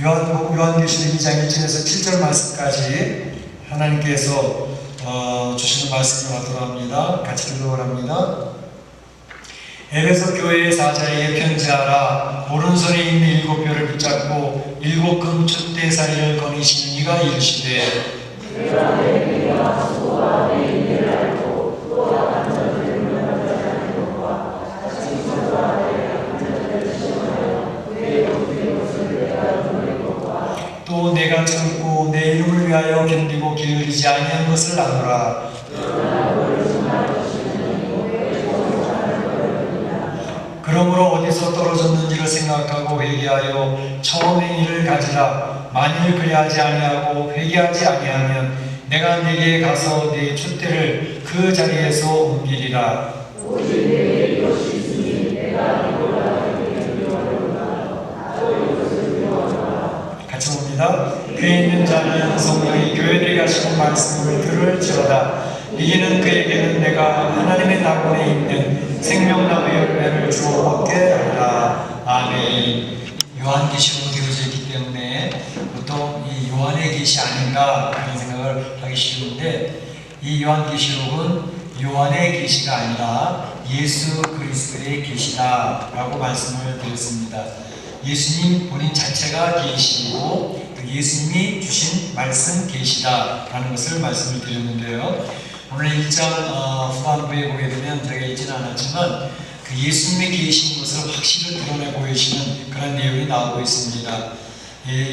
요한계시록 2장 1절에서 7절 말씀까지 하나님께서 주시는 말씀을 하도록 합니다. 같이 읽도록 합니다. 에베소 교회의 사자에게 편지하라. 오른손에 있는 일곱 뼈를 붙잡고 일곱 금 촛대 사이를 거니시는 이가 이르시되 또 내가 참고 내 이름을 위하여 견디고 게으르지 아니한 것을 아노라. 그러므로 어디서 떨어졌는지를 생각하고 회개하여 처음의 일을 가지라. 만일 그리하지 아니하고 회개하지 아니하면 내가 네게 가서 네 촛대를 그 자리에서 옮기리라. 같이 봅니다. 그에 있는 자는 성령이 교회들에 가시는 말씀을 들을지어다. 이기는 그에게는 내가 하나님의 낙원에 있는 생명나무 열매를 주어 먹게 하리라. 아멘. 요한계시록으로 되어져 있기 때문에 보통 이 요한의 계시 아닌가 그런 생각을 하기 쉬운데, 이 요한계시록은 요한의 계시가 아니라 예수 그리스도의 계시다 라고 말씀을 드렸습니다. 예수님 본인 자체가 계시고 예수님이 주신 말씀 계시다 라는 것을 말씀을 드렸는데요, 오늘 1장 후반부에 보게 되면 제가 읽지는 않았지만 그 예수님의 계신 것을 확실히 드러내 보이시는 그런 내용이 나오고 있습니다.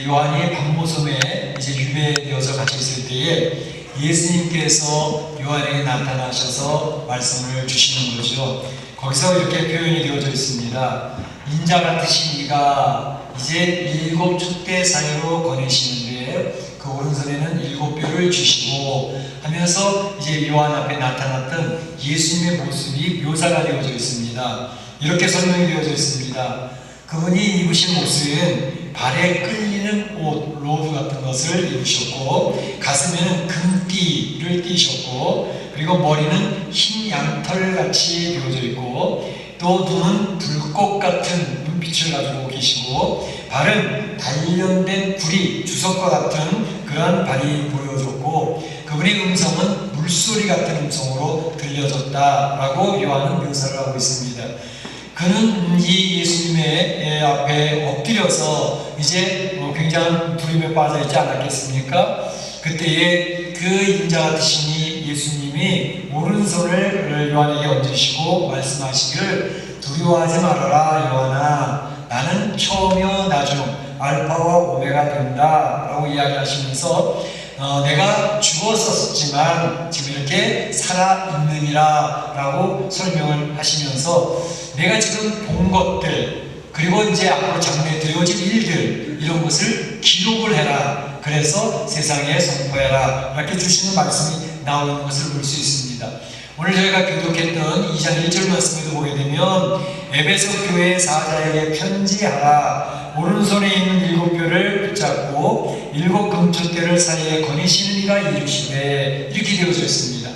요한이 박모섬에 이제 유배되어서 같이 있을 때에 예수님께서 요한에게 나타나셔서 말씀을 주시는 거죠. 거기서 이렇게 표현이 되어져 있습니다. 인자 같으신 이가 이제 일곱 촛대 사이로 거니시는데 그 오른손에는 일곱 뼈를 주시고 하면서 이제 요한 앞에 나타났던 예수님의 모습이 묘사가 되어져 있습니다. 이렇게 설명이 되어져 있습니다. 그분이 입으신 옷은 발에 끌리는 옷, 로드 같은 것을 입으셨고 가슴에는 금띠를 띠셨고 그리고 머리는 흰 양털같이 되어져 있고 또 눈은 불꽃 같은 눈빛을 가지고 계시고 발은 단련된 구리, 주석과 같은 그러한 발이 보여졌고 그분의 음성은 물소리 같은 음성으로 들려졌다라고 요한은 묘사를 하고 있습니다. 그는 이 예수님의 앞에 엎드려서 이제 굉장한 두림에 빠져 있지 않았겠습니까? 그때에 그 인자 같으신 이 예수님이 오른손을 요한에게 얹으시고 말씀하시기를 두려워하지 말아라 요한아, 나는 처음이요 나중 알파와 오메가 된다 라고 이야기하시면서 내가 죽었었지만 지금 이렇게 살아있느니라 라고 설명을 하시면서 내가 지금 본 것들 그리고 이제 앞으로 장래에 되어질 일들 이런 것을 기록을 해라, 그래서 세상에 선포해라 이렇게 주시는 말씀이 나오는 것을 볼 수 있습니다. 오늘 저희가 교독했던 2장 1절 말씀에도 보게 되면 에베소 교회의 사자에게 편지하라. 오른손에 있는 일곱 뼈를 붙잡고 일곱 금촛대를 사이에 거니시는 이가 이르시되 이렇게 되어져 있습니다.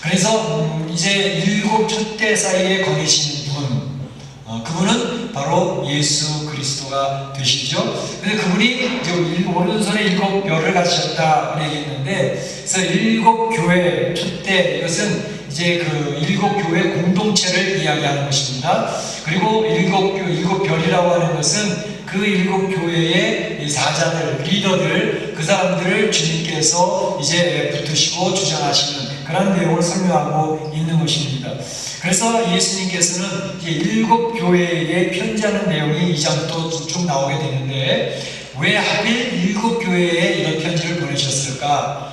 그래서 이제 일곱 촛대 사이에 거니시는 분, 그분은 바로 예수 그리스도가 되시죠. 근데 그분이 이제 오른손에 일곱 뼈를 가지셨다 얘기했는데, 그래서 일곱 교회 촛대, 이것은 이제 그 일곱 교회 공동체를 이야기하는 것입니다. 그리고 일곱 별이라고 하는 것은 그 일곱 교회의 사자들, 리더들, 그 사람들을 주님께서 이제 붙으시고 주장하시는 그런 내용을 설명하고 있는 것입니다. 그래서 예수님께서는 이제 일곱 교회에게 편지하는 내용이 2장부터 쭉 나오게 되는데, 왜 하필 일곱 교회에 이런 편지를 보내셨을까?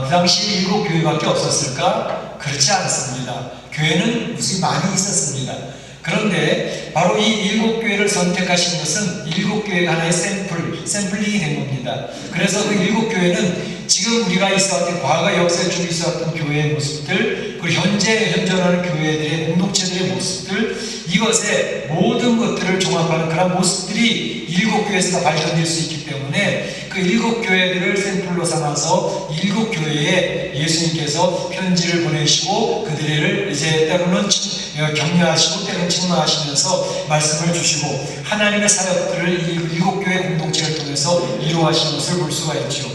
그 당시 일곱 교회밖에 없었을까? 그렇지 않습니다. 교회는 무수히 많이 있었습니다. 그런데 바로 이 일곱 교회를 선택하신 것은 일곱 교회가 하나의 샘플링이 된 겁니다. 그래서 그 일곱 교회는 지금 우리가 있어왔던 과거 역사에 쭉 있어왔던 교회의 모습들, 그리고 현재 현존하는 교회들의 공동체들의 모습들, 이것의 모든 것들을 종합하는 그런 모습들이 일곱 교회에서 다 발견될 수 있기 때문에 그 일곱 교회들을 샘플로 삼아서 일곱 교회에 예수님께서 편지를 보내시고 그들을 이제 때로는 격려하시고 때로는 책망하시면서 말씀을 주시고 하나님의 사역들을 이 7교회 공동체를 통해서 이루어가시는 것을 볼 수가 있죠.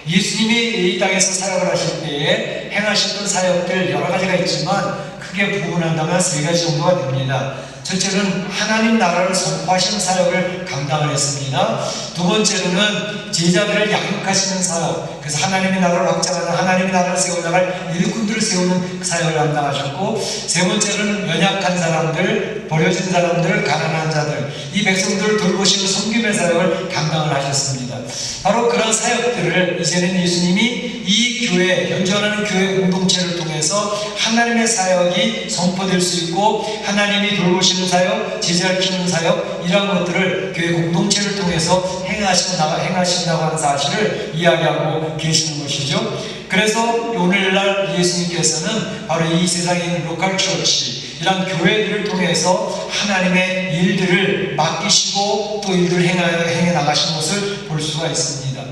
예수님이 이 땅에서 사역을 하실 때에 행하셨던 사역들 여러 가지가 있지만 크게 구분한다면 3가지 정도가 됩니다. 첫째는 하나님 나라를 선포하시는 사역을 감당을 했습니다. 두 번째로는 제자들을 양육하시는 사역, 그래서 하나님의 나라를 확장하는, 하나님의 나라를 세워나갈 일꾼들을 세우는 사역을 감당하셨고, 세 번째로는 연약한 사람들, 버려진 사람들, 가난한 자들, 이 백성들을 돌보시는 섬김의 사역을 감당을 하셨습니다. 바로 그런 사역들을 이제는 예수님이 이 교회, 현존하는 교회 공동체를 통해서 하나님의 사역이 선포될 수 있고 하나님이 돌보시는 사역, 제자를 키우는 사역, 이러한 것들을 교회 공동체를 통해서 행하신다고 하는 사실을 이야기하고 계시는 것이죠. 그래서 오늘날 예수님께서는 바로 이 세상에 있는 로컬 처치, 이런 교회들을 통해서 하나님의 일들을 맡기시고 또 일들을 행해 나가시는 것을 볼 수가 있습니다.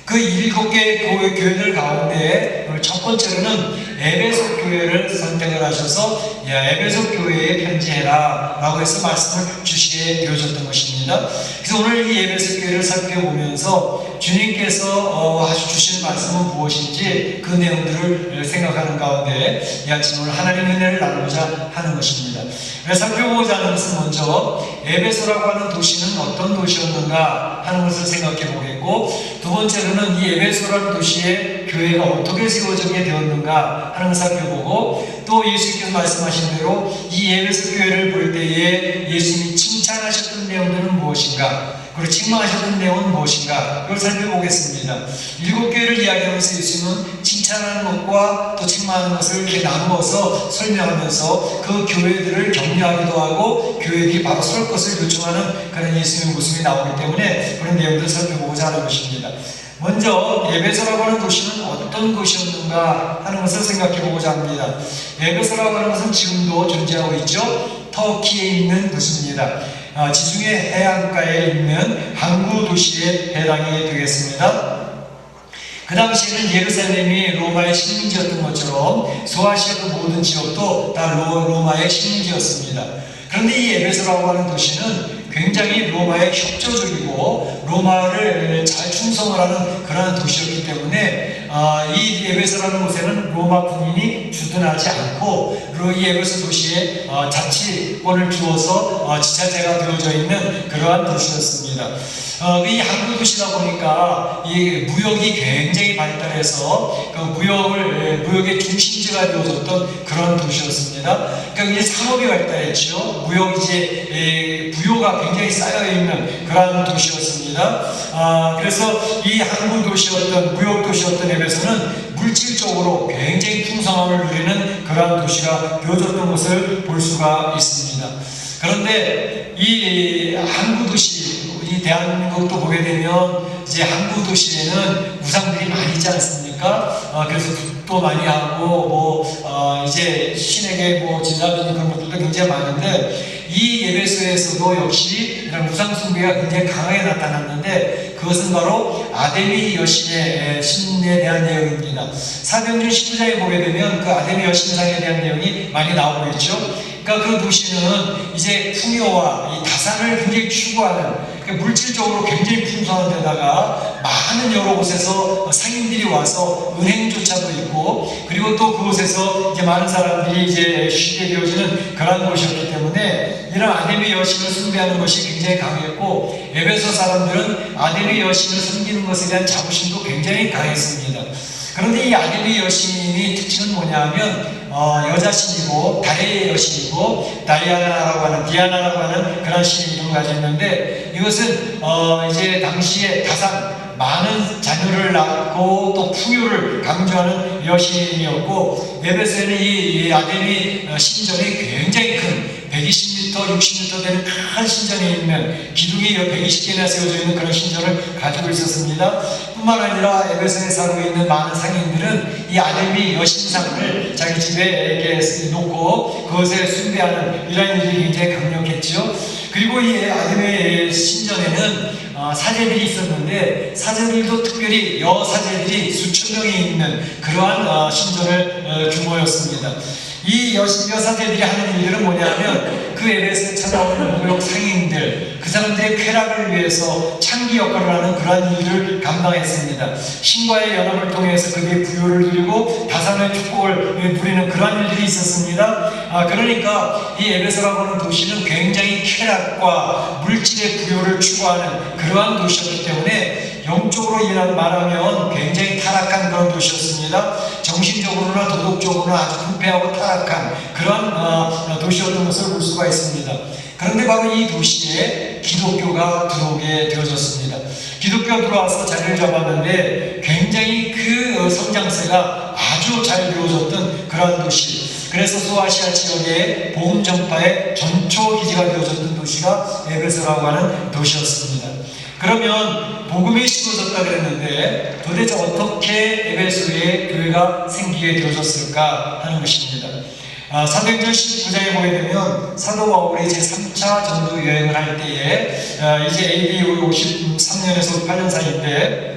그 7개의 교회들 가운데 첫 번째로는 에베소 교회를 선택을 하셔서 에베소 교회에 편지해라 라고 해서 말씀을 주시게 되어졌던 것입니다. 그래서 오늘 이 에베소 교회를 살펴보면서 주님께서 주신 말씀은 무엇인지 그 내용들을 생각하는 가운데 이 아침 오늘 하나님의 은혜를 나누고자 하는 것입니다. 살펴보고자 하는 것은 먼저 에베소라고 하는 도시는 어떤 도시였는가 하는 것을 생각해 보겠고, 두 번째로는 이 에베소라는 도시에 교회가 어떻게 세워지게 되었는가 하는 것을 살펴보고, 또 예수님께서 말씀하신 대로 이 에베소 교회를 볼 때에 예수님이 칭찬하셨던 내용들은 무엇인가, 그리고 책망하셨던 내용은 무엇인가, 이걸 살펴보겠습니다. 7교회를 이야기하면서 예수님은 칭찬하는 것과 또 책망하는 것을 이렇게 나누어서 설명하면서 그 교회들을 격려하기도 하고 교회들이 바로 설 것을 요청하는 그런 예수님의 모습이 나오기 때문에 그런 내용들을 살펴보고자 하는 것입니다. 먼저 에베소라고 하는 도시는 어떤 곳이었는가 하는 것을 생각해 보고자 합니다. 에베소라고 하는 것은 지금도 존재하고 있죠. 터키에 있는 도시입니다. 지중해 해안가에 있는 항구 도시에 해당이 되겠습니다. 그 당시에는 예루살렘이 로마의 식민지였던 것처럼 소아시아의 모든 지역도 다 로마의 식민지였습니다. 그런데 이 에베소라고 하는 도시는 굉장히 로마에 협조적이고 로마를 잘 충성을 하는 그러한 도시였기 때문에 이 에베소라는 곳에는 로마 군인이 주둔하지 않고 이 에베소 도시에 자치권을 주어서 지자체가 되어져 있는 그러한 도시였습니다. 이 항구 도시다 보니까 이 무역이 굉장히 발달해서 그 무역의 중심지가 되어졌던 그런 도시였습니다. 그러니까 이제 산업이 발달했죠. 부요가 굉장히 쌓여 있는 그런 도시였습니다. 그래서 이 항구 도시였던 무역 도시였던 에베소는 물질적으로 굉장히 풍성함을 누리는 그러한 도시가 되어졌던 것을 볼 수가 있습니다. 그런데 이 항구 도시, 이 대한민국도 보게 되면 이제 항구 도시에는 우상들이 많이 있지 않습니까? 그래서 굿도 많이 하고 이제 신에게 진사드리는 그런 것들도 굉장히 많은데, 이 에베소에서도 역시 이런 우상 숭배가 굉장히 강하게 나타났는데 그것은 바로 아데미 여신의 신에 대한 내용입니다. 사도행전 19장에 보게 되면 그 아데미 여신상에 대한 내용이 많이 나오고 있죠. 그러니까 그 도시는 이제 풍요와 이 다산을 굉장히 추구하는, 물질적으로 굉장히 풍성한 데다가 많은 여러 곳에서 상인들이 와서 은행조차도 있고, 그리고 또 그곳에서 이제 많은 사람들이 이제 쉬게 되어지는 그런 곳이었기 때문에 이런 아데미 여신을 숭배하는 것이 굉장히 강했고, 에베소 사람들은 아데미 여신을 섬기는 것에 대한 자부심도 굉장히 강했습니다. 그런데 이 아데미 여신의 특징은 뭐냐 하면 여자신이고 달의 여신이고 다이아나라고 하는, 디아나라고 하는 그런 신의 이름을 가지고 있는데, 이것은 이제 당시에 다산, 많은 자녀를 낳고 또 풍요를 강조하는 여신이었고, 에베소에는 이 아데미 신전이 굉장히 큰 120m, 60m 되는 큰 신전이 있는, 기둥이 120개나 세워져 있는 그런 신전을 가지고 있었습니다. 뿐만 아니라 에베소에 살고 있는 많은 상인들은 이 아데미 여신상을 자기 집에 이렇게 놓고 그것에 숭배하는 이런 일이 굉장히 강력했죠. 그리고 이 아데미 신전에는 사제들이 있었는데, 사제들도 특별히 여사제들이 수천 명이 있는 그러한 신전을 규모였습니다. 이 여사제들이 하는 일들은 뭐냐면 그 에베소에 찾아오는 무역 상인들, 그 사람들의 쾌락을 위해서 창기 역할을 하는 그러한 일을 감당했습니다. 신과의 연합을 통해서 그들의 부요를 누리고 다산의 축복을 누리는 그러한 일들이 있었습니다. 그러니까 이 에베소라고 하는 도시는 굉장히 쾌락과 물질의 부요를 추구하는 그러한 도시였기 때문에 영적으로 말하면 굉장히 타락한 그런 도시였습니다. 정신적으로나 도덕적으로나 아주 불패하고 타락한 그런 도시였던 것을 볼 수가 있습니다. 그런데 바로 이 도시에 기독교가 들어오게 되어졌습니다. 기독교가 들어와서 자리를 잡았는데 굉장히 그 성장세가 아주 잘 되어졌던 그런 도시, 그래서 소아시아 지역의 복음 전파의 전초 기지가 되어졌던 도시가 에베소라고 하는 도시였습니다. 그러면 복음이 심어졌다 그랬는데 도대체 어떻게 에베소에 교회가 생기게 되어졌을까 하는 것입니다. 사도행전 19장에 보게 되면 사도 바울이 제3차 전도 여행을 할 때에 이제 AD 53년에서 8년 사이인데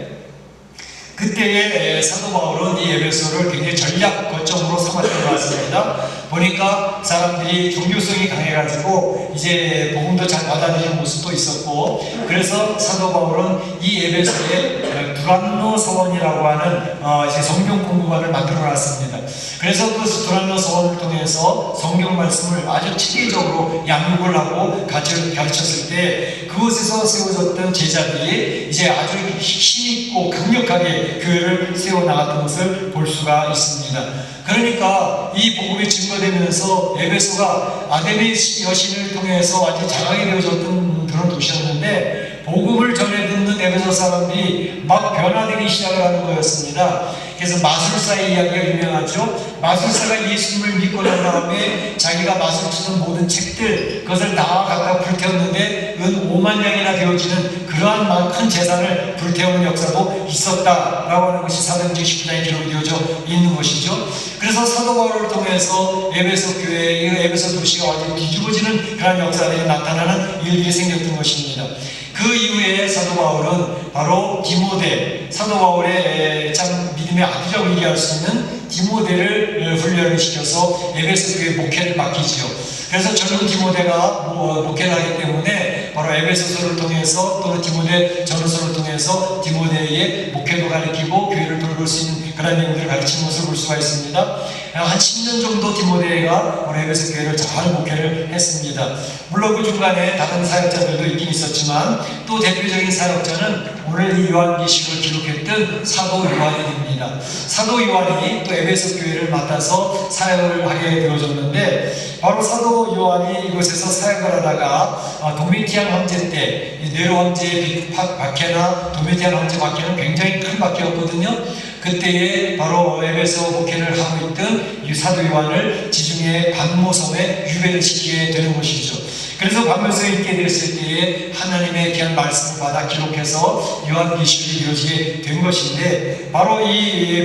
그때에 사도 바울은 이 에베소를 굉장히 전략 거점으로 삼았던 것 같습니다. 보니까 사람들이 종교성이 강해가지고 이제 복음도 잘 받아들이는 모습도 있었고, 그래서 사도 바울은 이 에베소에 두란노 서원이라고 하는 이제 성경 공부관을 만들어놨습니다. 그래서 그 두란노 서원을 통해서 성경 말씀을 아주 체계적으로 양육을 하고 가르쳤을 때 그곳에서 세워졌던 제자들이 이제 아주 힘있고 강력하게 교회를 세워나갔던 것을 볼 수가 있습니다. 그러니까 이 복음이 증거되면서 에베소가 아데미 여신을 통해서 아주 장하게 되어졌던 그런 도시였는데 복음을 전해 듣는 에베소 사람들이 막 변화되기 시작을 하는 거였습니다. 그래서 마술사의 이야기가 유명하죠. 마술사가 예수님을 믿고 난 다음에 자기가 마술 치는 모든 책들 그것을 다 갖다 불태웠는데 은 5만 양이나 되어지는 그러한 큰 재산을 불태우는 역사도 있었다라고 하는 것이 사도행전 19장에 기록이 되어져 있는 것이죠. 그래서 사도 바울을 통해서 에베소 교회, 이 에베소 도시가 완전히 뒤집어지는 그런 역사들이 나타나는 일들이 생겼던 것입니다. 그 이후에 사도 바울은 바로 디모데, 사도 바울의 참 믿음의 아들이라고 얘기할 수 있는 디모데를 훈련을 시켜서 에베소 교회 목회를 맡기지요. 그래서 젊은 디모데가 목회를 하기 때문에 바로 에베소서를 통해서 또는 디모데 전서를 통해서 디모데의 목회도 가르치고 교회를 돌볼 수 있는 그런 내용들을 가르치는 것을 볼 수가 있습니다. 한 10년 정도 디모데가 우리 에베소 교회를 잘 목회를 했습니다. 물론 그 중간에 다른 사역자들도 있긴 있었지만 또 대표적인 사역자는 오늘 이 요한계시록을 기록했던 사도 요한입니다. 사도 요한이 또 에베소 교회를 맡아서 사역을 하게 되어졌는데 바로 사도 요한이 이곳에서 사역을 하다가 도미티안 황제 때 네로 황제의 박해나 도미티안 황제 박해는 굉장히 큰 박해였거든요. 그때에 바로 에베소 목회를 하고 있던 이 사도 요한을 지중해 반모섬에 유배를 시키게 되는 것이죠. 그래서 반모섬에 있게 됐을 때에 하나님의 귀한 말씀을 받아 기록해서 요한계시록이 이루어지게 된 것인데 바로 이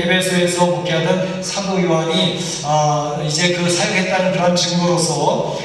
에베소에서 목회하던 사도 요한이 이제 그 사역했다는 그런 증거로서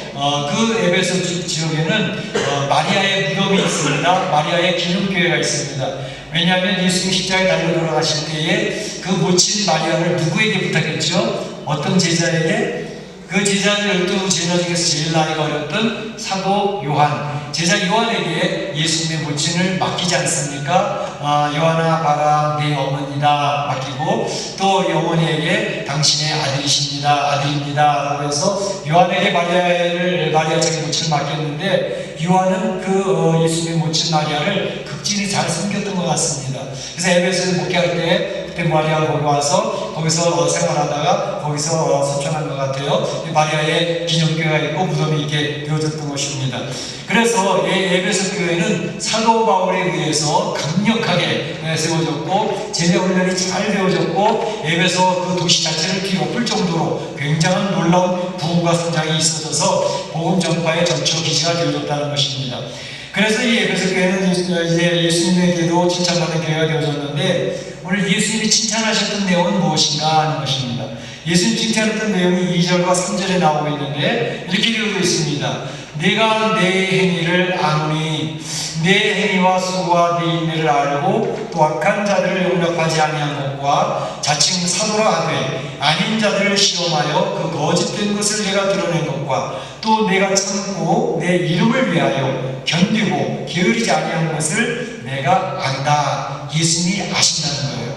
그 에베소 지역에는 마리아의 무덤이 있습니다. 마리아의 기념교회가 있습니다. 왜냐하면 예수님 십자가에 달려 돌아가실 때에 그 모친 마리아를 누구에게 부탁했죠? 어떤 제자에게? 그 제자는 12제자 중에서 제일 나이가 어렸던 사도 요한, 제자 요한에게 예수님의 모친을 맡기지 않습니까? 요한아 봐라 내 어머니다 맡기고 또 이 어머니에게 당신의 아들입니다 라고 해서 요한에게 마리아 자기 모친을 맡겼는데 요한은 그 예수님의 모친 마리아를 극진히 잘 섬겼던 것 같습니다. 그래서 에베소에 목회할 때 그때 마리아가 거기 와서 거기서 생활하다가 거기서 소천한 것 같아요. 마리아의 기념교회가 있고 무덤이 있게 되어졌던 것입니다. 그래서 이 에베소 교회는 사도 바울에 의해서 강력하게 세워졌고 제자 훈련이 잘 되어졌고 에베소 그 도시 자체를 뒤엎을 정도로 굉장한 놀라운 부흥과 성장이 있어져서 복음 전파의 전초 기지가 되어졌다는 것입니다. 그래서 이 에베소 교회는 이제 예수님에게도 칭찬받는 교회가 되어졌는데 오늘 예수님이 칭찬하셨던 내용은 무엇인가 하는 것입니다. 예수님 칭찬했던 내용이 2절과 3절에 나오고 있는데 이렇게 되어 있습니다. 내가 내 행위를 아노니 내 행위와 수고와 내 인내를 알고 또 악한 자들을 용납하지 아니한 것과 자칭 사도라 하되 아닌 자들을 시험하여 그 거짓된 것을 내가 드러낸 것과 또 내가 참고 내 이름을 위하여 견디고 게으르지 아니한 것을 내가 안다. 예수님이 아신다는 거예요.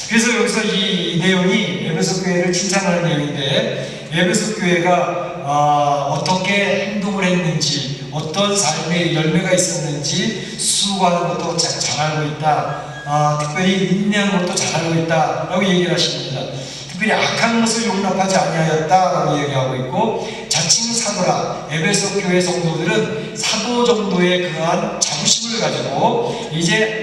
그래서 여기서 이 내용이 에베소 교회를 칭찬하는 내용인데, 에베소 교회가 어떻게 행동을 했는지, 어떤 삶의 열매가 있었는지 수고하는 것도 잘 알고 있다. 특별히 인내하는 것도 잘 알고 있다라고 얘기를 하십니다. 특별히 악한 것을 용납하지 아니하였다라고 얘기하고 있고, 자칭 사도라, 에베소 교회 성도들은 사도 정도의 그러한 자부심을 가지고 이제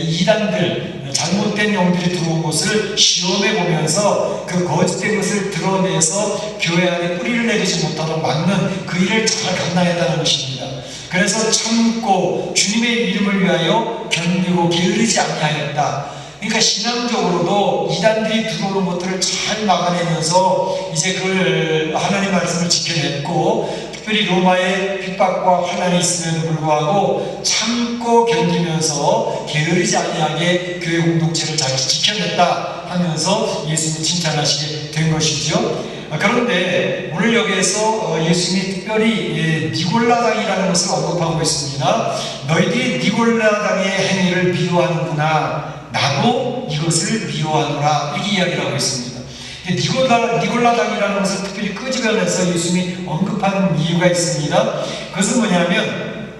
이단들, 잘못된 영들이 들어온 것을 시험해 보면서 그 거짓된 것을 드러내서 교회 안에 뿌리를 내리지 못하도록 막는 그 일을 잘 감당했다는 것입니다. 그래서 참고 주님의 이름을 위하여 견디고 게으르지 아니하였다. 그러니까 신앙적으로도 이단들이 들어오는 것들을 잘 막아내면서 이제 그걸 하나님 말씀을 지켜냈고, 특별히 로마의 핍박과 환난이 있음에도 불구하고 참고 견디면서 게으르지 아니하게 교회 공동체를 잘 지켜냈다 하면서 예수님을 칭찬하시게 된 것이죠. 그런데 오늘 여기에서 예수님이 특별히 니골라당이라는 것을 언급하고 있습니다. 너희들이 니골라당의 행위를 미워하는구나. 나도 이것을 미워하노라. 이렇게 이야기를 하고 있습니다. 니골라당이라는 것을 특별히 끄집어내서 예수님이 언급하는 이유가 있습니다. 그것은 뭐냐면,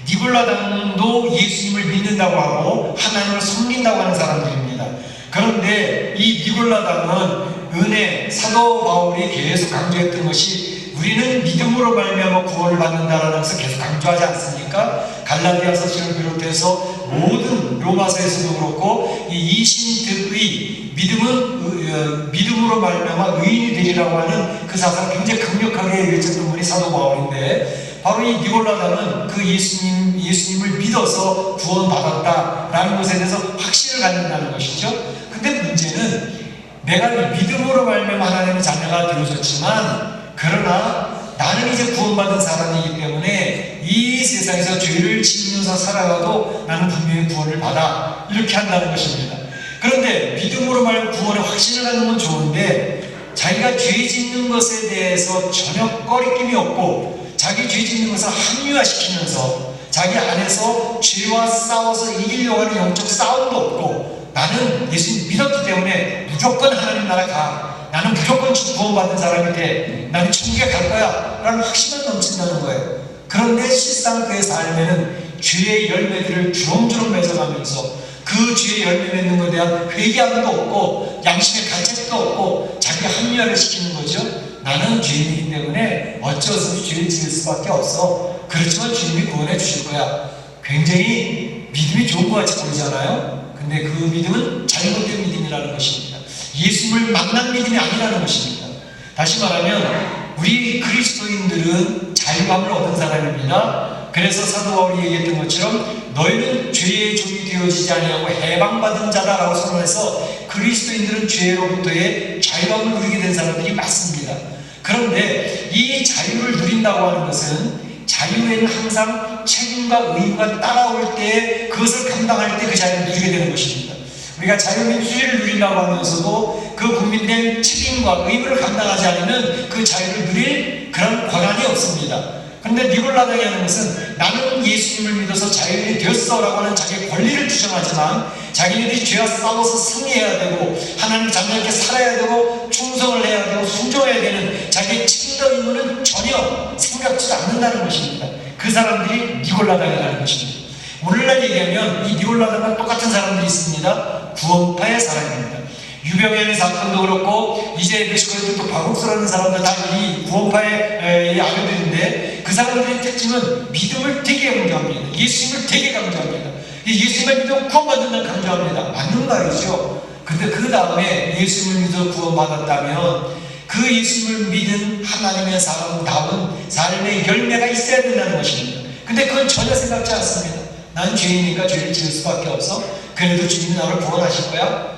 니골라당도 예수님을 믿는다고 하고 하나님을 섬긴다고 하는 사람들입니다. 그런데 이 니골라당은 은혜, 사도 바울이 계속 강조했던 것이 우리는 믿음으로 말미암아 구원을 받는다라는 것을 계속 강조하지 않습니까? 갈라디아서를 비롯해서 모든 로마서에서도 그렇고 이 이신득의 믿음은 믿음으로 말미암아 의인이 되리라고 하는 그 사상 굉장히 강력하게 외쳤던 분이 사도 바울인데, 바로 이 니골라당은 그 예수님을 믿어서 구원받았다라는 것에 대해서 확신을 갖는다는 것이죠. 근데 문제는 내가 믿음으로 말미암아 하나님의 자녀가 되어졌지만, 그러나 나는 이제 구원받은 사람이기 때문에 이 세상에서 죄를 지으면서 살아가도 나는 분명히 구원을 받아, 이렇게 한다는 것입니다. 그런데 믿음으로 말하면 구원의 확신을 갖는 건 좋은데, 자기가 죄 짓는 것에 대해서 전혀 꺼리낌이 없고 자기 죄 짓는 것을 합리화시키면서 자기 안에서 죄와 싸워서 이기려고 하는 영적 싸움도 없고, 나는 예수님 믿었기 때문에 무조건 하나님 나라 가, 나는 무조건 구원받은 사람이 돼, 나는 천국에 갈 거야 라는 확신을 넘친다는 거예요. 그런데 실상 그의 삶에는 죄의 열매들을 주렁주렁 맺어가면서 그 죄의 열매 맺는 것에 대한 회개함도 없고 양심의 가책도 없고 자기가 합리화를 시키는 거죠. 나는 죄인이기 때문에 어쩔 수 없이 죄를 지을 수밖에 없어. 그렇지만 주님이 구원해 주실 거야. 굉장히 믿음이 좋은 것 같이 보이잖아요. 근데 그 믿음은 잘못된 믿음이라는 것입니다. 예수님을 만난 믿음이 아니라는 것입니다. 다시 말하면 우리 그리스도인들은 자유함을 얻은 사람입니다. 그래서 사도 바울이 얘기했던 것처럼 너희는 죄의 종이 되어지지 아니하고 해방받은 자다라고 선언해서 그리스도인들은 죄로부터의 자유함을 누리게 된 사람들이 맞습니다. 그런데 이 자유를 누린다고 하는 것은 자유에는 항상 책임과 의무가 따라올 때, 그것을 감당할 때 그 자유를 누리게 되는 것입니다. 우리가 자유민주주의를 누린다고 하면서도 그 국민된 책임과 의무를 감당하지 않으면 그 자유를 누릴 그런 권한이 없습니다. 그런데 니골라당이 하는 것은 나는 예수님을 믿어서 자유인이 되었어 라고 하는 자기의 권리를 주장하지만, 자기네들이 죄와 싸워서 승리해야 되고 하나님 자녀에게 살아야 되고 충성을 해야 되고 순종해야 되는 자기의 책임과 의무는 전혀 생각지도 않는다는 것입니다. 그 사람들이 니골라당이라는 것입니다. 오늘날 얘기하면 이 니골라당과 똑같은 사람들이 있습니다. 구원파의 사람입니다. 유병현의 사건도 그렇고 이제 멕시코에도 또 바국스라는 사람들 다 이 구원파의 아들들인데, 그 사람들의 특징은 믿음을 되게 강조합니다. 예수님을 되게 강조합니다. 예수님을 믿으면 구원받는다는 강조합니다. 맞는 말이죠. 근데 그 다음에 예수님을 믿어 구원받았다면 그 예수님을 믿은 하나님의 사람다운 삶의 열매가 있어야 된다는 것입니다. 근데 그건 전혀 생각지 않습니다. 난 죄이니까 죄를 지을 수밖에 없어. 그래도 주님이 나를 구원하실 거야?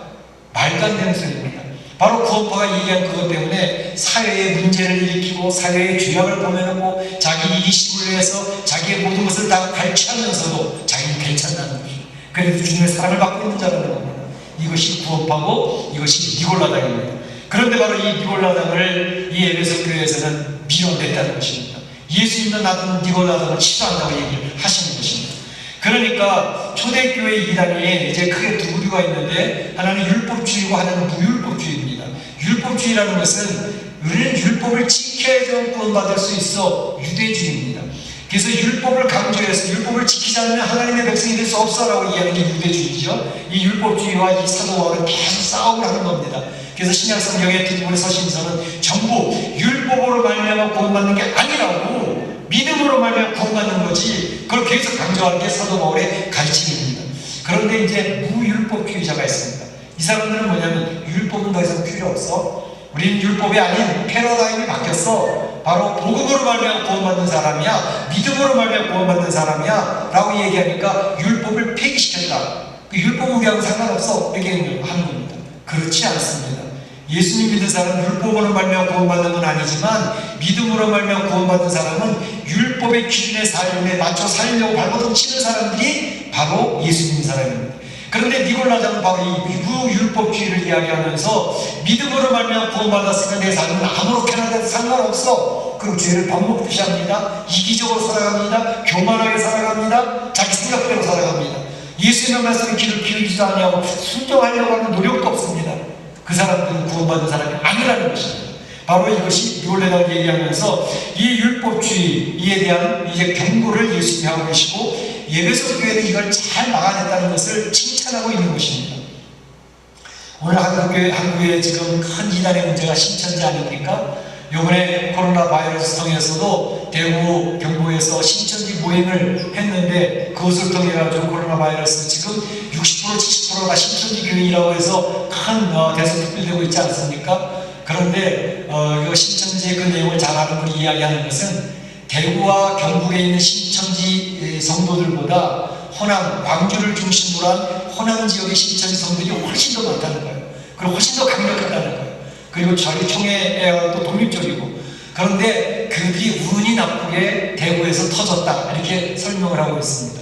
말도 안 되는 소리입니다. 바로 구원파가 얘기한 그것 때문에 사회의 문제를 일으키고 사회의 죄악을 범해놓고 자기 이기심을 위해서 자기의 모든 것을 다 갈취하면서도 자기는 괜찮다는 것이죠. 그래서 주님의 사랑을 받고 있는 자라는 겁니다. 이것이 구원파고 이것이 니골라당입니다. 그런데 바로 이 니골라당을 이 에베소 교회에서는 밀어냈다는 것입니다. 예수님도 나도 니골라당을 싫어한다고 얘기를 하시는 것입니다. 그러니까 초대교회 이단이 이제 크게 두 부류가 있는데, 하나는 율법주의고 하나는 무율법주의입니다. 율법주의라는 것은 우리는 율법을 지켜야지 구원받을 수 있어 유대주의입니다. 그래서 율법을 강조해서 율법을 지키지 않으면 하나님의 백성이 될 수 없어라고 이야기하는 게 유대주의죠. 이 율법주의와 이 사도 바울은 계속 싸움을 하는 겁니다. 그래서 신약성경의 뒷부분의 서신서는 전부 율법으로 말미암아 구원받는 게 아니라고 믿음으로 말미암아 구원받는 거지, 그걸 계속 강조하는 게 사도 바울의 가르침입니다. 그런데 이제 무율법주의자가 있습니다. 이 사람들은 뭐냐면 율법은 더 이상 필요 없어. 우리는 율법이 아닌 패러다임이 바뀌었어. 바로 복음으로 말미암아 구원받는 사람이야, 믿음으로 말미암아 구원받는 사람이야 라고 얘기하니까 율법을 폐기시켰다. 그 율법 우리하고 상관없어 이렇게 하는 겁니다. 그렇지 않습니다. 예수님 믿는 사람은 율법으로 말미암아 구원받는 건 아니지만 믿음으로 말미암아 구원받는 사람은 율법의 기준에 삶에 맞춰 살려고 발버둥 치는 사람들이 바로 예수 믿는 사람입니다. 그런데 니골라당은 바로 이 무율법주의를 이야기하면서 믿음으로 말미암아 구원받았으면 내 삶은 아무렇게나 돼도 상관없어. 그리고 죄를 밥 먹듯이 합니다. 이기적으로 살아갑니다. 교만하게 살아갑니다. 자기 생각대로 살아갑니다. 예수님의 말씀에 귀를 기울이지도 않냐고 순종하려고 하는 노력도 없습니다. 그 사람들은 구원받은 사람이 아니라는 것입니다. 바로 이것이 니골라당을 얘기하면서 이 율법주의에 대한 이제 경고를 예수님이 하고 계시고, 에베소 교회는 이걸 잘 막아냈다는 것을 칭찬하고 있는 것입니다. 오늘 한국에 지금 큰 이단의 문제가 신천지 아닙니까? 이번에 코로나 바이러스 통해서도 대구 경북에서 신천지 모임을 했는데, 그것을 통해 가지고 코로나 바이러스 지금 60% 70%가 신천지 교인이라고 해서 큰 대서특필되고 있지 않습니까? 그런데 이거 신천지의 그 내용을 잘 아는 분이 이야기하는 것은 대구와 경북에 있는 신천지 성도들보다 호남, 광주를 중심으로 한 호남 지역의 신천지 성도들이 훨씬 더 많다는 거예요. 그리고 훨씬 더 강력하다는 거예요. 그리고 저희 총회도 독립적이고. 그런데 그들이 운이 나쁘게 대구에서 터졌다 이렇게 설명을 하고 있습니다.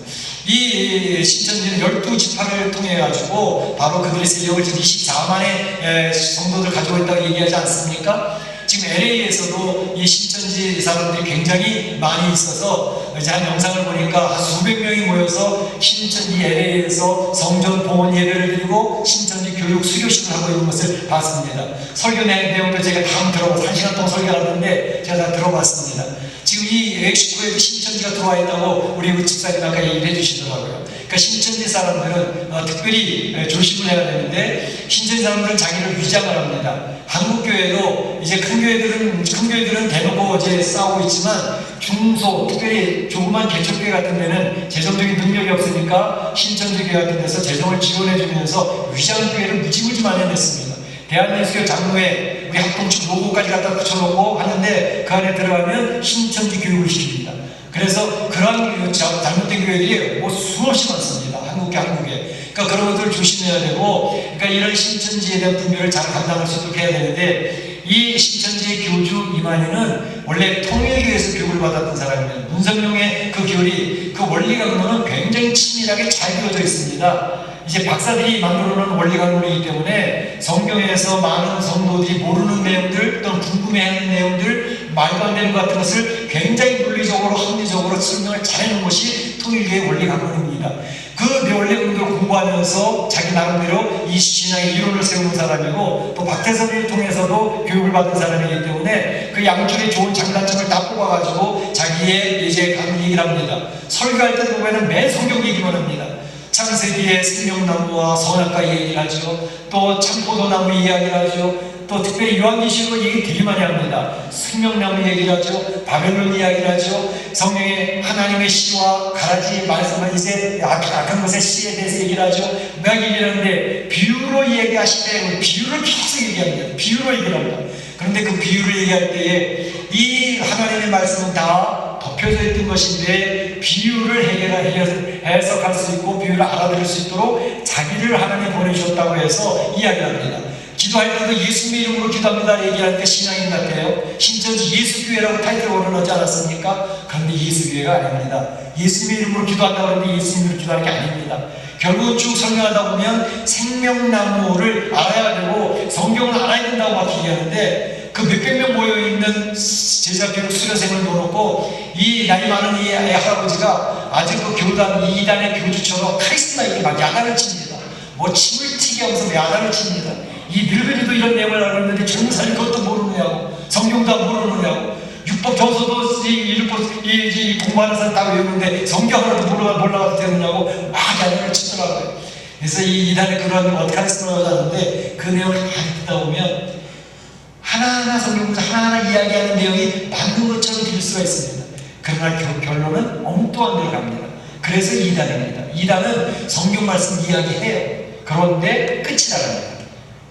이 신천지는 12지파를 통해 가지고 바로 그들의 세력을 지금 24만의 성도들 가지고 있다고 얘기하지 않습니까? 지금 LA에서도 이 신천지 사람들이 굉장히 많이 있어서 이제 한 영상을 보니까 한 수백 명이 모여서 신천지 LA에서 성전 봉헌 예배를 드리고 신천지 교육 수료식을 하고 있는 것을 봤습니다. 설교 내용도 제가 다 들어봤어요. 1시간 동안 설교하는데 제가 다 들어봤습니다. 지금 이 멕시코에도 신천지가 들어와 있다고 우리 집사님 아까 얘기를 해주시더라고요. 그러니까 신천지 사람들은 특별히 조심을 해야 되는데, 신천지 사람들은 자기를 위장을 합니다. 한국교회도 이제 큰 교회들은 대놓고 이제 싸우고 있지만, 중소, 특별히 조그만 개척교회 같은 데는 재정적인 능력이 없으니까 신천지 교회 같은 데서 재정을 지원해주면서 위장교회를 무지무지 마련했습니다. 대한예수교 장로회 우리 합동측 로고까지 갖다 붙여놓고 하는데, 그 안에 들어가면 신천지 교육을 시킵니다. 그래서 그런 잘못된 교회들이 수없이 많습니다. 한국에. 그러니까 그런 것들을 조심해야 되고, 그러니까 이런 신천지에 대한 분별을 잘 감당할 수 있도록 해야 되는데, 이 신천지의 교주 이만희는 원래 통일교에서 교육을 받았던 사람입니다. 문성룡의 그 교리, 그 원리 강론은 굉장히 친밀하게 잘 그려져 있습니다. 이제 박사들이 만들어 놓은 원리 강론이기 때문에 성경에서 많은 성도들이 모르는 내용들 또는 궁금해하는 내용들, 말도 안 되는 것 같은 것을 굉장히 논리적으로 합리적으로 설명을 잘 해놓은 것이 통일교의 원리 강론입니다. 그 원리 강론을 공부하면서 자기 나름대로 이 신앙의 이론을 세우는 사람이고, 또 박태선을 통해서도 교육을 받은 사람이기 때문에 그 양쪽의 좋은 장단점을 다 뽑아가지고 자기의 이제 강의 얘기를 합니다. 설교할 때 보면은 매 성경 얘기만 합니다. 창세기의 생명나무와 선악과 얘기를 하죠. 또 참포도나무 이야기를 하죠. 또 특별히 요한계시록을 얘기 되게 많이 합니다. 생명나무 얘기를 하죠. 바벨론 이야기를 하죠. 성경에 하나님의 씨와 가라지 말씀을 이제 악한 것의 씨에 대해서 얘기를 하죠. 막 얘기를 하는데 비유로 얘기하실 때 비유를 계속 얘기합니다. 비유로 얘기를 합니다. 그런데 그 비유를 얘기할 때에 이 하나님의 말씀은 다 덮여져 있던 것인데, 비유를 해석할 수 있고 비유를 알아들을 수 있도록 자기를 하나님 보내주셨다고 해서 이야기합니다. 기도할 때도 예수님의 이름으로 기도합니다 얘기하니까 신앙인 같아요. 신천지 예수교회라고 타이틀을 올려놓지 않았습니까? 그런데 예수교회가 아닙니다. 예수님의 이름으로 기도한다고 하는데 예수님 이름으로 기도하는 게 아닙니다. 결국은 쭉 설명하다 보면 생명나무를 알아야 되고 성경을 알아야 된다고 막 얘기하는데 그 몇백 명 모여있는 제자교육 수료생을 놓고 이 나이 많은 이 할아버지가 아주 그 교단 이단의 교주처럼 카리스마 있게 막 야단을 칩니다. 뭐 침을 튀게 하면서 야단을 칩니다. 이 늙은이도 이런 내용을 알고 있는데 젊은 사람이 그것도 모르느냐고, 성경도 모르느냐고, 율법 정서도 이 공부하는 사람 다 외우는데 성경 하나도 몰라도 되느냐고 막 야단을 치더라고요. 그래서 이 이단의 그런 카리스마가 나는데 그 내용을 다 듣다 보면 하나하나 성경에서 하나하나 이야기하는 내용이 맞는 것처럼 들릴 수가 있습니다. 그러나 결론은 엉뚱한 데로 갑니다. 그래서 이단입니다. 이단은 성경 말씀 이야기해요. 그런데 끝이 나갑니다.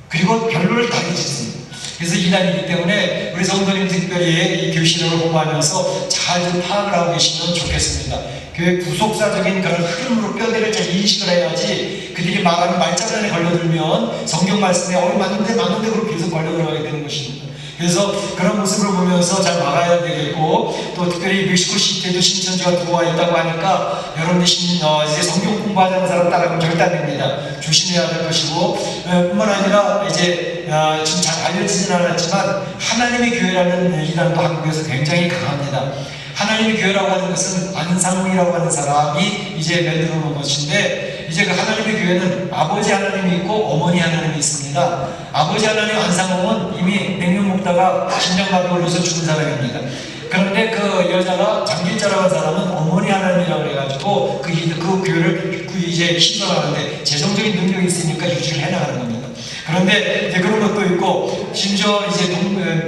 그리고 결론을 다르게 짓습니다. 그래서 이단이기 때문에 우리 성도님 특별히 이 교실을 공부하면서 잘 좀 파악을 하고 계시면 좋겠습니다. 교회 구속사적인 그런 흐름으로 뼈대를 잘 인식을 해야지 그들이 말하는 말장난에 걸려들면 성경 말씀에 맞는데 그렇게 계속 걸려들어가게 되는 것입니다. 그래서 그런 모습을 보면서 잘 막아야 되겠고, 또 특별히 멕시코시티에도 신천지가 들어와 있다고 하니까 여러분들 이제 성경 공부하자는 사람 따라가면 절대 안 됩니다. 조심해야 될 것이고, 뿐만 아니라 이제 지금 잘 알려지진 않았지만 하나님의 교회라는 이단도 한국에서 굉장히 강합니다. 하나님의 교회라고 하는 것은 안상홍이라고 하는 사람이 이제 만들어 놓은 것인데, 이제 그 하나님의 교회는 아버지 하나님이 있고 어머니 하나님이 있습니다. 아버지 하나님 안상홍은 이미 냉면 먹다가 심장마비 올려서 죽은 사람입니다. 그런데 그 여자가 장길자라고 하는 사람은 어머니 하나님이라고 해가지고 그 교회를 이제 시전하는데 재정적인 능력이 있으니까 유지를 해나가는 겁니다. 그런데 이제 그런 것도 있고, 심지어 이제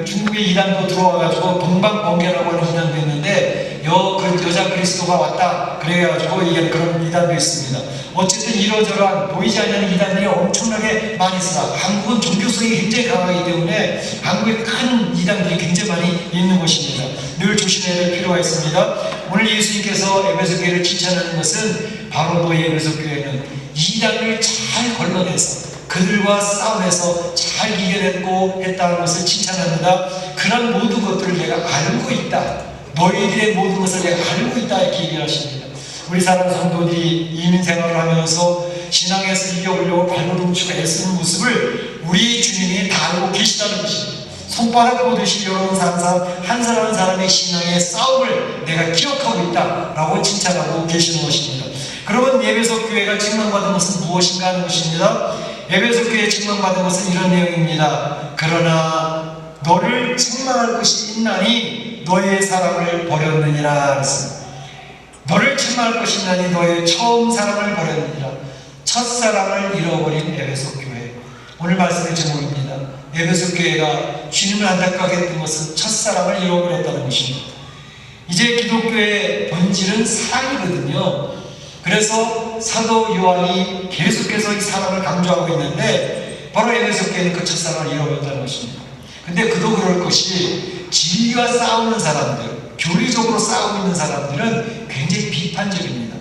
중국의 이단도 들어와가지고 동방번개라고 하는 이단도 있는데, 그 여자 그리스도가 왔다 그래가지고 이게 그런 이단도 있습니다. 어쨌든 이러저러한 보이지 않는 이단들이 엄청나게 많이 있습니다. 한국은 종교성이 굉장히 강하기 때문에 한국에 큰 이단들이 굉장히 많이 있는 것입니다. 늘 조심해야 될 필요가 있습니다. 오늘 예수님께서 에베소 교회를 칭찬하는 것은 바로 너희 에베소 교회는 이단을 잘 걸러내서 그들과 싸움에서 잘 이겨냈고 했다는 것을 칭찬합니다. 그런 모든 것들을 내가 알고 있다. 너희들의 모든 것을 내가 알고 있다 이렇게 얘기를 하십니다. 우리 사랑 성도들이 이민 생활을 하면서 신앙에서 이겨보려고 발버둥 치고 애쓰는 모습을 우리 주님이 다 알고 계시다는 것입니다. 손바닥 보듯이 여러분 한 사람 한 사람의 신앙의 싸움을 내가 기억하고 있다라고 칭찬하고 계시는 것입니다. 그러면 에베소 교회가 칭찬받은 것은 무엇인가 하는 것입니다. 에베소 교회에 칭찬받은 것은 이런 내용입니다. 그러나 너를 책망할 것이 있나니 너의 사랑을 버렸느니라 그랬습니다. 너를 책망할 것이 있나니 너의 처음 사랑을 버렸느니라. 첫사랑을 잃어버린 에베소 교회. 오늘 말씀의 제목입니다. 에베소 교회가 주님을 안타깝게 했던 것은 첫사랑을 잃어버렸다는 것입니다. 이제 기독교의 본질은 사랑이거든요. 그래서 사도 요한이 계속해서 이 사랑을 강조하고 있는데, 바로 에베소 교회는 그 첫사랑을 잃어버렸다는 것입니다. 근데 그도 그럴 것이 진리와 싸우는 사람들, 교리적으로 싸우고 있는 사람들은 굉장히 비판적입니다.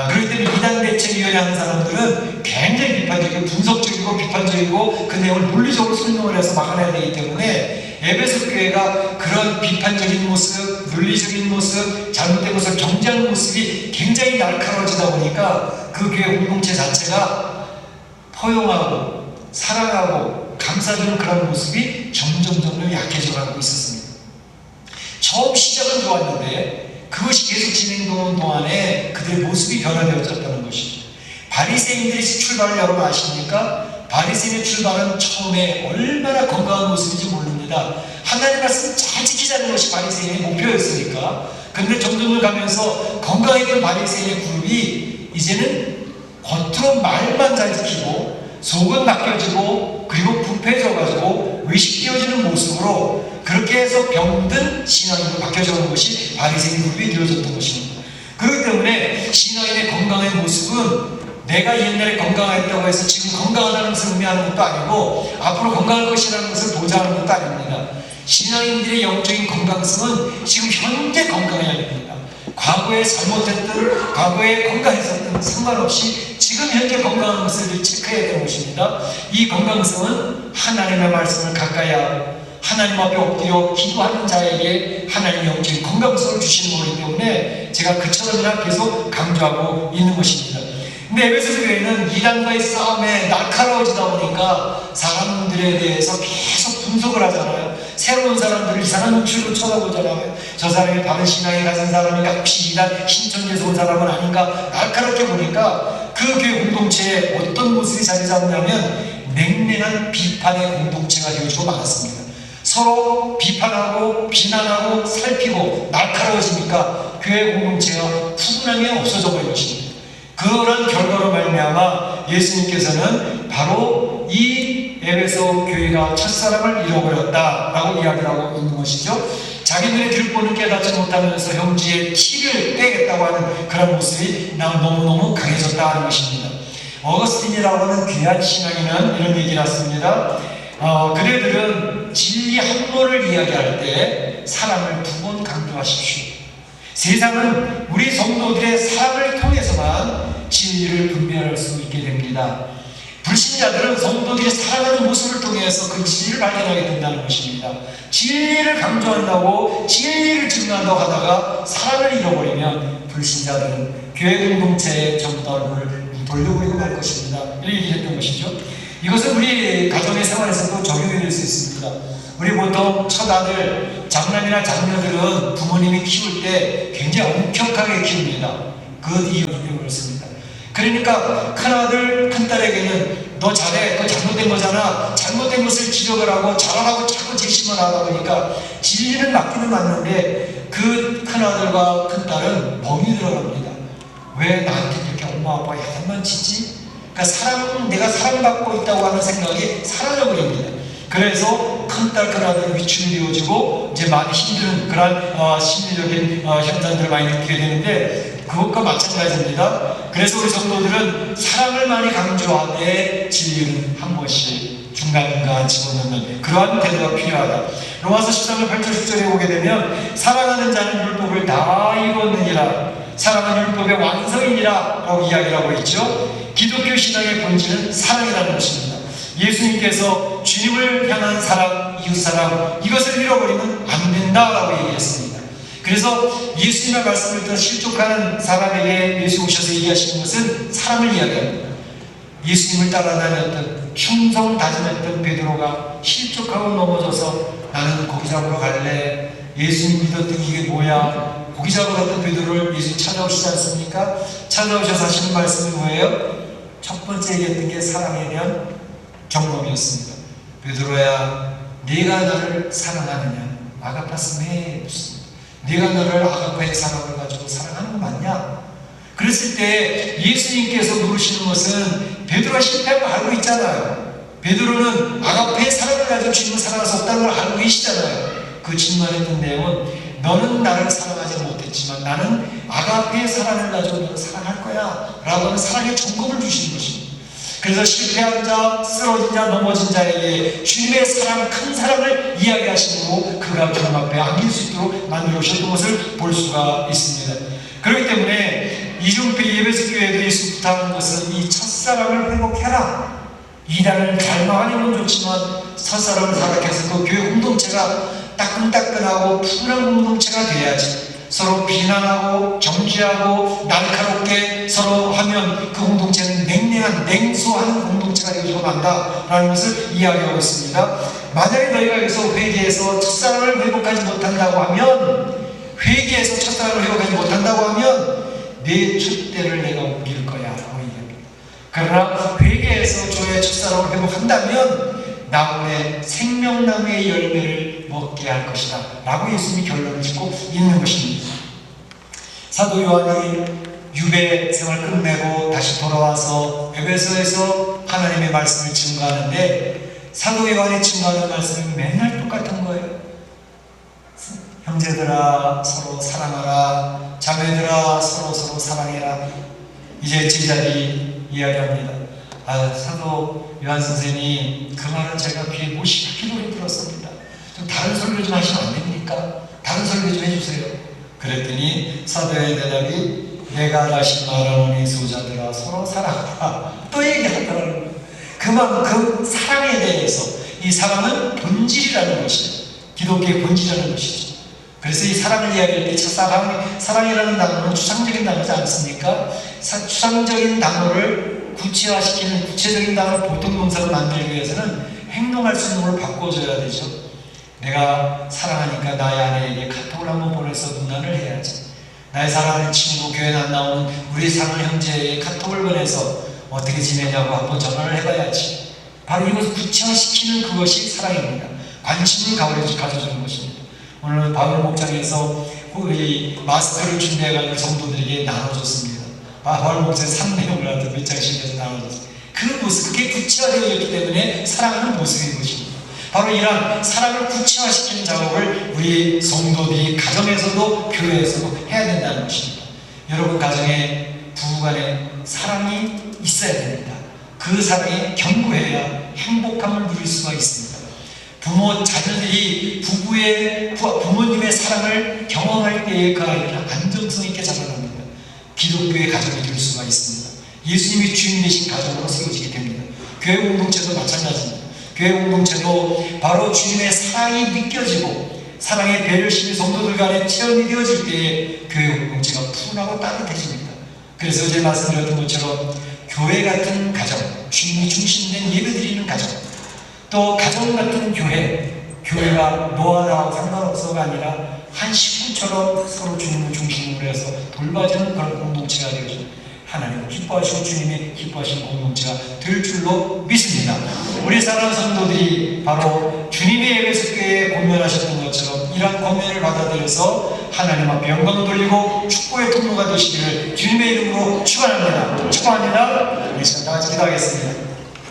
그렇기 때문에 이단 대책위원회 하는 사람들은 굉장히 비판적이고 분석적이고 비판적이고 그 내용을 논리적으로 설명을 해서 막아내야 되기 때문에 에베소 교회가 그런 비판적인 모습, 논리적인 모습, 잘못된 모습, 정죄하는 모습이 굉장히 날카로워지다 보니까 그 교회 공동체 자체가 포용하고 사랑하고 감싸주는 그런 모습이 점점 약해져가고 있었습니다. 처음 시작은 좋았는데 그것이 계속 진행되는 동안에 그들의 모습이 변화되어졌다는 것이죠. 바리새인들의 출발을 여러분 아십니까? 바리새인의 출발은 처음에 얼마나 건강한 모습인지 모릅니다. 하나님의 말씀 잘 지키자는 것이 바리새인의 목표였으니까. 그런데 점점 가면서 건강했던 바리새인의 그룹이 이제는 겉으로 말만 잘 지키고 속은 맡겨지고 그리고 부패져가지고 의식되어지는 모습으로 그렇게 해서 병든 신앙인으로 바뀌어져가는 것이 바리새인 그룹이 이루어졌던 것입니다. 그렇기 때문에 신앙인의 건강의 모습은 내가 옛날에 건강했다고 해서 지금 건강하다는 것을 의미하는 것도 아니고 앞으로 건강할 것이라는 것을 보장하는 것도 아닙니다. 신앙인들의 영적인 건강성은 지금 현재 건강해야 됩니다. 과거에 잘못했든 과거에 건강했었든 상관없이 지금 현재 건강한 것을 체크해야 되는 것입니다. 이 건강성은 하나님의 말씀을 가까이 하고 하나님 앞에 엎드려 기도하는 자에게 하나님의 영적인 건강성을 주시는 거기 때문에 제가 그처럼이나 계속 강조하고 있는 것입니다. 근데 에베소 교회는 이단과의 싸움에 날카로워지다 보니까 사람들에 대해서 계속 분석을 하잖아요. 새로운 사람들을 이상한 눈치로 쳐다보잖아요. 저 사람이 바른 신앙이 가진 사람인가, 혹시 이단 신천지에서 온 사람은 아닌가, 날카롭게 보니까 그 교회 공동체에 어떤 모습이 자리 잡냐면 냉랭한 비판의 공동체가 되어지고 말았습니다. 서로 비판하고 비난하고 살피고 날카로워지니까 교회 공동체가 푸근함이 없어져 버린 것입니다. 그런 결과로 말미암아 예수님께서는 바로 이 에베소 교회가 첫사랑을 잃어버렸다라고 이야기를 하고 있는 것이죠. 자기 눈에 들보는 깨닫지 못하면서 형제의 티를 빼겠다고 하는 그런 모습이 너무너무 강해졌다 하는 것입니다. 어거스틴이라고 하는 귀한 신앙인은 이런 얘기를 했습니다. 그대들은 진리 한 번을 이야기할 때 사랑을 두 번 강조하십시오. 세상은 우리 성도들의 사랑을 통해서만 진리를 분별할 수 있게 됩니다. 불신자들은 성도들이 사랑하는 모습을 통해서 그 진리를 발견하게 된다는 것입니다. 진리를 강조한다고 진리를 증거한다고 하다가 사랑을 잃어버리면 불신자들은 교회 공동체에 전부 다 얼굴을 돌려버리고 말 것입니다. 이렇게 얘기했던 것이죠. 이것은 우리 가정의 생활에서도 적용이 될 수 있습니다. 우리 보통 첫아들, 장남이나 장녀들은 부모님이 키울 때 굉장히 엄격하게 키웁니다. 그 이유는 그렇습니다. 그러니까 큰아들, 큰딸에게는 너 잘해, 그거 잘못된 거잖아, 잘못된 것을 지적을 하고 잘하라고 자꾸 제시만 하다 보니까 진리는 맞기는 맞는데 그 큰아들과 큰딸은 멍이 들어갑니다. 왜 나한테 이렇게 엄마 아빠가 야단만 치지? 그러니까 내가 사랑받고 있다고 하는 생각이 사라져버립니다. 그래서 큰딸 큰아들은 위축이 되어지고 이제 많이 힘든 그런 심리적인 현상들을 많이 느끼게 되는데 그것과 마찬가지입니다. 그래서 우리 성도들은 사랑을 많이 강조하되 진리는 한 번씩 중간중간 집어넣는 그러한 태도가 필요하다. 로마서 13장 8절 10절에 보게 되면 사랑하는 자는 율법을 다 이뤘느니라, 사랑은 율법의 완성이니라 라고 이야기를 하고 있죠. 기독교 신앙의 본질은 사랑이라는 것입니다. 예수님께서 주님을 향한 사랑, 이웃사랑, 이것을 잃어버리면 안 된다라고 얘기했습니다. 그래서 예수님의 말씀을 듣는 실족하는 사람에게 예수 오셔서 얘기하시는 것은 사랑을 이야기합니다. 예수님을 따라다녔던 충성 다짐했던 베드로가 실족하고 넘어져서 나는 고기 잡으러 갈래, 예수님 믿었던 이게 뭐야, 고기 잡으러 갔던 베드로를 예수님 찾아오시지 않습니까? 찾아오셔서 하시는 말씀이 뭐예요? 첫 번째 얘기했던 게 사랑에 대한 경험이었습니다. 베드로야, 네가 나를 사랑하느냐? 아가파스메, 네가 나를 아가파의 사랑을 가지고 사랑하는 거 맞냐? 그랬을 때 예수님께서 물으시는 것은 베드로가 실패한 걸 알고 있잖아요. 베드로는 아가파의 사랑을 가지고 주님을 사랑할 수 없다는 걸 알고 계시잖아요. 그 질문했던 내용은 너는 나를 사랑하지 못했지만 나는 아가페의 사랑을 가지고 너를 사랑할 거야 라고 하는 사랑의 점검을 주시는 것입니다. 그래서 실패한 자, 쓰러진 자, 넘어진 자에게 주님의 사랑, 큰 사랑을 이야기하시고 그가 주님 앞에 안길 수 있도록 만들어 오셨던 것을 볼 수가 있습니다. 그렇기 때문에 이중필 예배소 교회들이 부탁하는 것은 이 첫사랑을 회복해라. 이단을 갈망하는 건 좋지만 첫사랑을 사랑해서 그 교회 공동체가 따끈따끈하고 푸른 공동체가 돼야지. 서로 비난하고 정죄하고 날카롭게 서로 하면 그 공동체는 냉랭한 냉소하는 공동체가 되어지고 만다라는 것을 이야기하고 있습니다. 만약에 너희가 여기서 회개해서 첫사랑을 회복하지 못한다고 하면, 회개해서 첫사랑을 회복하지 못한다고 하면 내 촛대를 내가 옮길 거야 라고 이야기합니다. 그러나 회개해서 저의 첫사랑을 회복한다면 나무의 생명나무의 열매를 먹게 할 것이다 라고 예수님이 결론을 짓고 있는 것입니다. 사도 요한이 유배 생활 끝내고 다시 돌아와서 에베소에서 하나님의 말씀을 증거하는데 사도 요한이 증거하는 말씀은 맨날 똑같은 거예요. 형제들아 서로 사랑하라, 자매들아 서로 사랑해라. 이제 제자들이 이야기합니다. 사도 요한 선생님, 그 말은 제가 귀에 못이 기도를 들었습니다. 좀 다른 설교 좀 하시면 안 됩니까? 다른 설교 좀 해주세요. 그랬더니 사도의 대답이 내가 다시 말하노니 소자들아 서로 사랑하라 또 얘기하더라는 거예요. 그만큼 사랑에 대해서 이 사랑은 본질이라는 것이에요. 기독교의 본질이라는 것이죠. 그래서 이 사랑을 이야기할 때 사랑이라는 단어는 추상적인 단어지 않습니까? 추상적인 단어를 구체화시키는 구체적인 단어 보통 동사를 만들기 위해서는 행동할 수 있는 걸 바꿔줘야 되죠. 내가 사랑하니까 나의 아내에게 카톡을 한번 보내서 문안을 해야지. 나의 사랑하는 친구, 교회 안 나오는 우리 사랑하는 형제에게 카톡을 보내서 어떻게 지내냐고 한번 전화를 해봐야지. 바로 이것을 구체화시키는 그것이 사랑입니다. 관심을 가져주는 것입니다. 오늘 바울 목장에서 우리 마스크를 준비해가지고 성도들에게 나눠줬습니다. 바울 목장에 3내용을 하여튼 몇 장씩 해서 나눠줬습니다. 그 모습, 그게 구체화되어졌기 때문에 사랑하는 모습인 것입니다. 바로 이러한 사랑을 구체화시키는 작업을 우리 성도들이 가정에서도 교회에서도 해야 된다는 것입니다. 여러분 가정에 부부간에 사랑이 있어야 됩니다. 그 사랑이 견고해야 행복함을 누릴 수가 있습니다. 자녀들이 부모님의 사랑을 경험할 때에 그 아이를 안정성 있게 자라납니다. 기독교의 가정이 될 수가 있습니다. 예수님이 주인 되신 가정으로 세워지게 됩니다. 교회 공동체도 마찬가지입니다. 교회 공동체도 바로 주님의 사랑이 느껴지고 사랑의 배려심이 성도들 간에 체험이 되어질 때에 교회 공동체가 푸근하고 따뜻해집니다. 그래서 어제 말씀드렸던 것처럼 교회 같은 가정, 주님이 중심된 예배드리는 가정, 또 가정 같은 교회가 너와 나와 상관없어가 아니라 한 식구처럼 서로 주님을 중심으로 해서 돌봐주는 그런 공동체가 되어서 하나님을 기뻐하시고 주님이 기뻐하시는 공동체가 될 줄로 믿습니다. 우리 사랑하는 성도들이 바로 주님의 예배석교에 공면하셨던 것처럼 이러한 공면을 받아들여서 하나님 앞에 영광 돌리고 축복의 통로가 되시기를 주님의 이름으로 축원합니다. 축복합니다. 우리 시간 다 같이 기도하겠습니다.